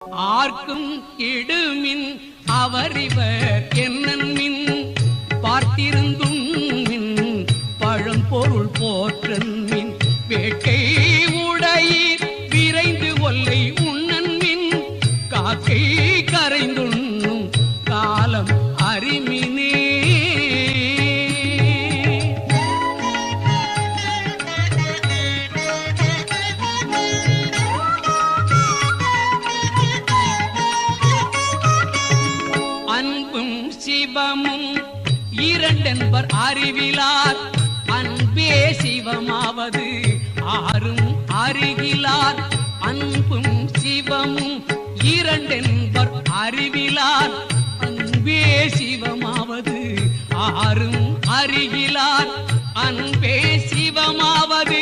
ஆர்க்கும் இடுமின் அவரிவர் என்னன்மின் பார்த்திருந்தும் பழம்பொருள் போற்றன்மின் வேட்கை உடையீர் விரைந்து ஒல்லை உண்ணன்மின் காக்கை கரைந்துண்ணும் காலம் அறிமினே. அன்பும் சிவமும் இரண்டென்பர் அறிவிலார் அன்பே சிவமாவது ஆறும் அறிகிலார். அன்பும் சிவமும் இரண்டென்பர் அறிவிலார் அன்பே சிவமாவது ஆறும் அறிகிலார். அன்பே சிவமாவது